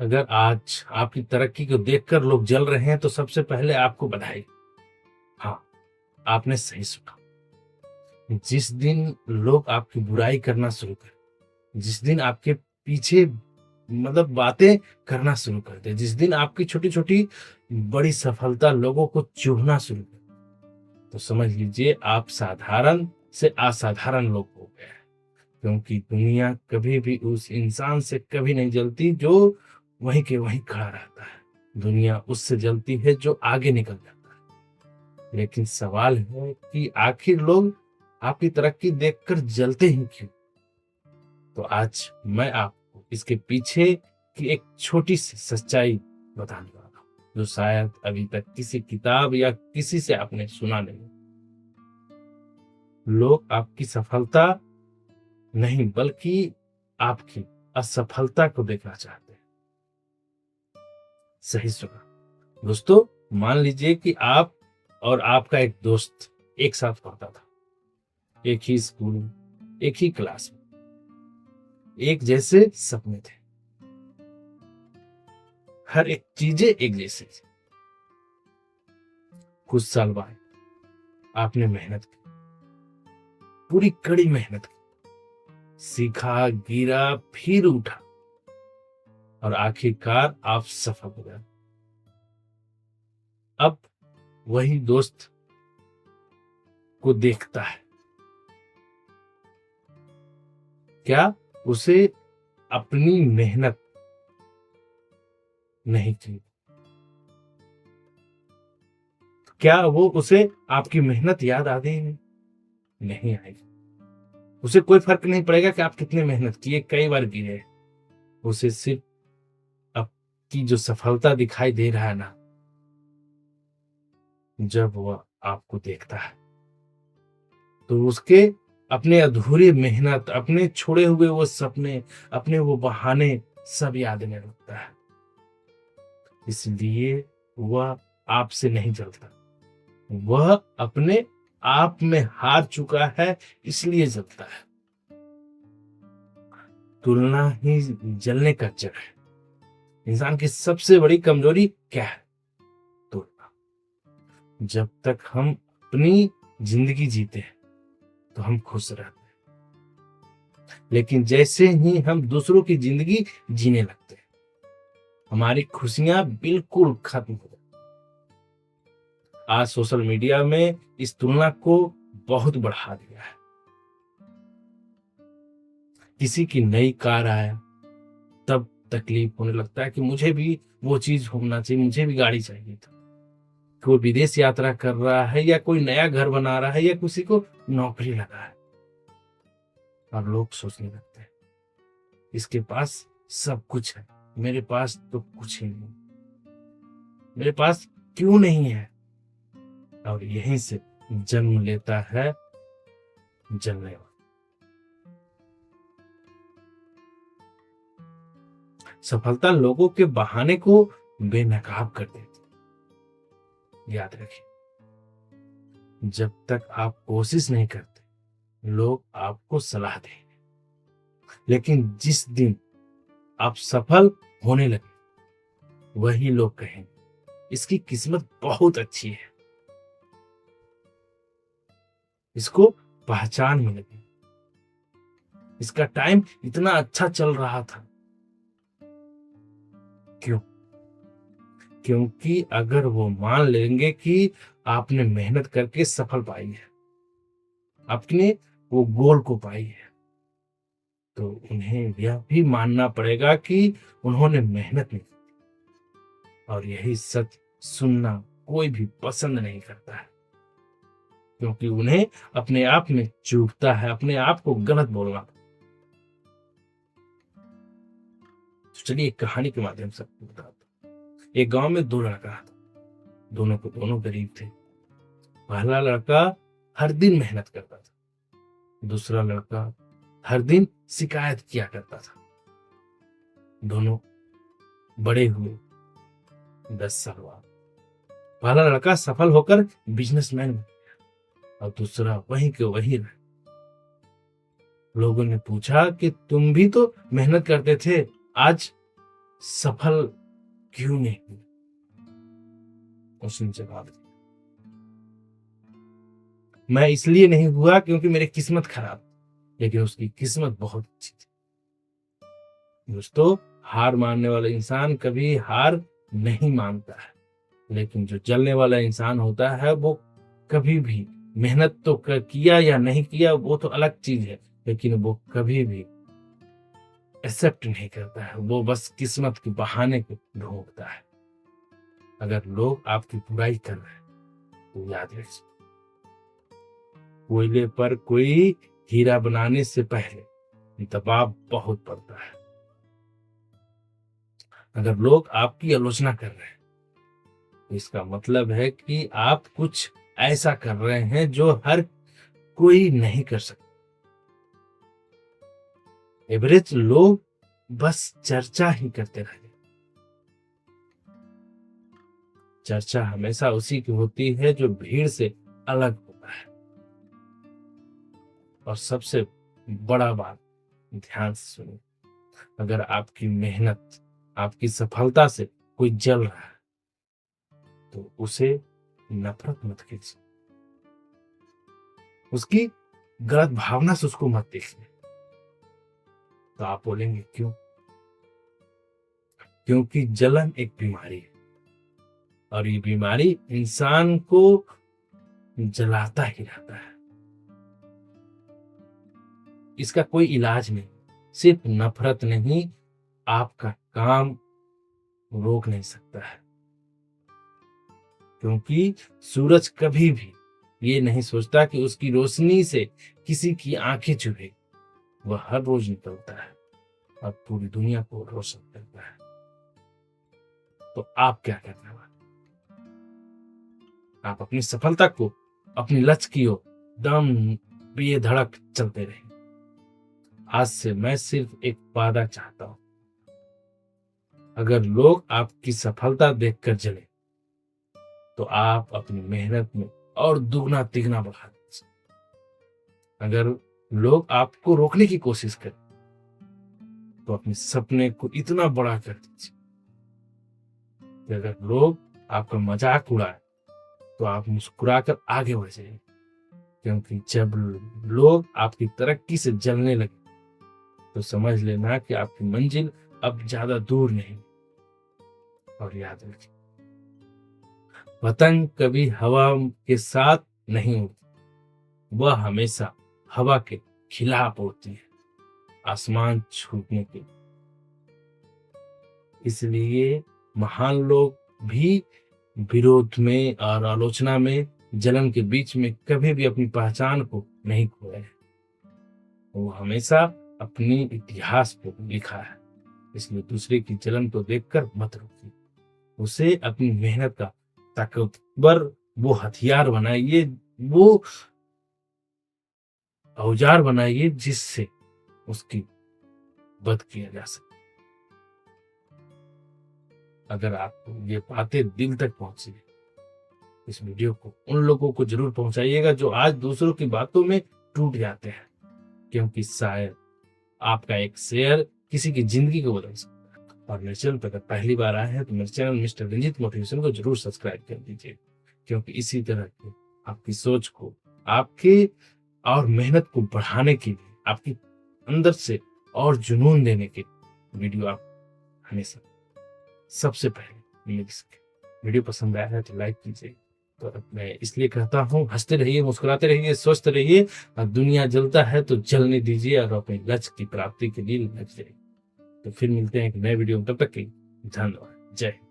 अगर आज आपकी तरक्की को देखकर लोग जल रहे हैं तो सबसे पहले आपको बधाई। हाँ, आपने सही सुना। जिस दिन लोग आपकी बुराई करना शुरू करें, जिस दिन आपके पीछे बातें करना शुरू कर दें, जिस दिन आपकी छोटी-छोटी बड़ी सफलता लोगों को चुभना शुरू करे, तो समझ लीजिए आप साधारण से असाधारण लोग हो गए हैं। क्योंकि दुनिया कभी भी उस इंसान से कभी नहीं जलती जो वहीं के वहीं खड़ा रहता है। दुनिया उससे जलती है जो आगे निकल जाता है। लेकिन सवाल है कि आखिर लोग आपकी तरक्की देखकर जलते ही क्यों? तो आज मैं आपको इसके पीछे की एक छोटी सी सच्चाई बताने वाला हूँ, जो शायद अभी तक किसी किताब या किसी से आपने सुना नहीं। लोग आपकी सफलता नहीं बल्कि आपकी असफलता को देखना चाहते हैं। सही सुना। दोस्तों, मान लीजिए कि आप और आपका एक दोस्त एक साथ पढ़ता था, एक ही स्कूल, एक ही क्लास में, एक जैसे सपने थे, हर एक चीजें एक जैसी थी। कुछ साल बाद आपने मेहनत की, पूरी कड़ी मेहनत की, सीखा, गिरा, फिर उठा और आखिरकार आप सफल हो गए। अब वही दोस्त को देखता है, क्या उसे अपनी मेहनत नहीं की? क्या वो उसे आपकी मेहनत याद आ गई? नहीं आएगी। उसे कोई फर्क नहीं पड़ेगा कि आप कितने मेहनत किए, कई बार गिरे। उसे सिर्फ आपकी जो सफलता दिखाई दे रहा है ना, जब वह आपको देखता है तो उसके अपने अधूरी मेहनत, अपने छोड़े हुए वो सपने, अपने वो बहाने सब याद आने लगता है। इसलिए वह आपसे नहीं जलता, वह अपने आप में हार चुका है, इसलिए जलता है। तुलना ही जलने का जड़ है। इंसान की सबसे बड़ी कमजोरी क्या है? तुलना। जब तक हम अपनी जिंदगी जीते हैं तो हम खुश रहते हैं, लेकिन जैसे ही हम दूसरों की जिंदगी जीने लगते हैं, हमारी खुशियां बिल्कुल खत्म हो जाती हैं। आज सोशल मीडिया में इस तुलना को बहुत बढ़ा दिया है। किसी की नई कार आया तब तकलीफ होने लगता है कि मुझे भी वो चीज होना चाहिए, मुझे भी गाड़ी चाहिए था। कोई विदेश यात्रा कर रहा है या कोई नया घर बना रहा है या किसी को नौकरी लगा है, और लोग सोचने लगते हैं इसके पास सब कुछ है, मेरे पास तो कुछ ही नहीं, मेरे पास क्यों नहीं है? और यहीं से जन्म लेता है जलने वाला। सफलता लोगों के बहाने को बेनकाब कर देती है। याद रखिए, जब तक आप कोशिश नहीं करते लोग आपको सलाह देंगे, लेकिन जिस दिन आप सफल होने लगे वही लोग कहेंगे इसकी किस्मत बहुत अच्छी है, इसको पहचान मिल गई, इसका टाइम इतना अच्छा चल रहा था। क्यों? क्योंकि अगर वो मान लेंगे कि आपने मेहनत करके सफल पाई है, आपने वो गोल को पाई है, तो उन्हें यह भी मानना पड़ेगा कि उन्होंने मेहनत नहीं की। और यही सच सुनना कोई भी पसंद नहीं करता है, क्योंकि उन्हें अपने आप में चूभता है अपने आप को गलत बोलना। तो चलिए एक कहानी के माध्यम से आपको बताता हूं। एक गांव में दो लड़का था, दोनों गरीब थे। पहला लड़का हर दिन मेहनत करता था, दूसरा लड़का हर दिन शिकायत किया करता था। दोनों बड़े हुए 10 साल बाद। पहला लड़का सफल होकर बिजनेसमैन बन गया और दूसरा वहीं के वहीं रहा। लोगों ने पूछा कि तुम भी तो मेहनत करते थे, आज सफल क्यों नहीं हुए? उसने जवाब दिया, मैं इसलिए नहीं हुआ क्योंकि मेरी किस्मत खराब, लेकिन उसकी किस्मत बहुत अच्छी थी। दोस्तों, हार मानने वाला इंसान कभी हार नहीं मानता है, लेकिन जो जलने वाला इंसान होता है वो कभी भी मेहनत तो किया या नहीं किया वो तो अलग चीज है, लेकिन वो कभी भी एक्सेप्ट नहीं करता है, वो बस किस्मत के बहाने को ढूंढता है। अगर लोग आपकी बुराई कर रहे हैं तो याद रखिए, कोयले पर कोई हीरा बनाने से पहले दबाव बहुत पड़ता है। अगर लोग आपकी आलोचना कर रहे हैं तो इसका मतलब है कि आप कुछ ऐसा कर रहे हैं जो हर कोई नहीं कर सकता। एवरेज लोग बस चर्चा ही करते रहे। चर्चा हमेशा उसी की होती है जो भीड़ से अलग होता है। और सबसे बड़ा बात ध्यान से सुनिए, अगर आपकी मेहनत, आपकी सफलता से कोई जल रहा है तो उसे नफरत मत कीजिए, उसकी गलत भावना से उसको मत देखिए। तो आप बोलेंगे क्यों? क्योंकि जलन एक बीमारी है और ये बीमारी इंसान को जलाता ही रहता है। इसका कोई इलाज नहीं, सिर्फ नफरत नहीं, आपका काम रोक नहीं सकता है। क्योंकि सूरज कभी भी ये नहीं सोचता कि उसकी रोशनी से किसी की आंखें चुभे। वह हर रोज निकलता है और पूरी दुनिया को रोशन करता है। तो आप क्या करने वाले? आप अपनी सफलता को, अपनी लक्ष्य की ओर दम बेधड़क चलते रहिए। आज से मैं सिर्फ एक वादा चाहता हूं, अगर लोग आपकी सफलता देखकर जले तो आप अपनी मेहनत में और दुगना तिगना बढ़ा दीजिए। अगर लोग आपको रोकने की कोशिश करें तो अपने सपने को इतना बड़ा कर दीजिए कि अगर लोग आपका मजाक उड़ाए तो आप मुस्कुराकर आगे बढ़ जाइए। क्योंकि जब लोग आपकी तरक्की से जलने लगे तो समझ लेना कि आपकी मंजिल अब ज्यादा दूर नहीं। और याद रखिए, पतंग कभी हवा के साथ नहीं उड़ती, वह हमेशा हवा के खिलाफ उड़ती है, आसमान छूने के। इसलिए महान लोग भी विरोध में और आलोचना में, जलन के बीच में कभी भी अपनी पहचान को नहीं खोए। वो हमेशा अपनी इतिहास को लिखा है। इसलिए दूसरे की जलन को देखकर मत रोकिए, उसे अपनी मेहनत का ताकतवर वो हथियार बनाइए, वो औजार बनाइए जिससे उसकी वध किया जा सके। अगर आपको ये बातें दिल तक पहुंची, इस वीडियो को उन लोगों को जरूर पहुंचाइएगा जो आज दूसरों की बातों में टूट जाते हैं, क्योंकि शायद आपका एक शेयर किसी की जिंदगी को बदल सकता है। और मेरे चैनल पर अगर पहली बार आए हैं तो मेरे चैनल मिस्टर रंजीत मोटिवेशन को जरूर सब्सक्राइब कर दीजिए, क्योंकि इसी तरह की आपकी सोच को, आपके और मेहनत को बढ़ाने के लिए, आपकी अंदर से और जुनून देने के वीडियो आप हमेशा सबसे पहले मिल सके। वीडियो पसंद आया है तो लाइक कीजिए। तो मैं इसलिए कहता हूँ, हंसते रहिए, मुस्कुराते रहिए, स्वस्थ रहिए। और दुनिया जलता है तो जलने दीजिए और अपने लक्ष्य की प्राप्ति के लिए लग जाइए। तो फिर मिलते हैं एक नए वीडियो में, तब तक के लिए धन्यवाद। जय हिंद।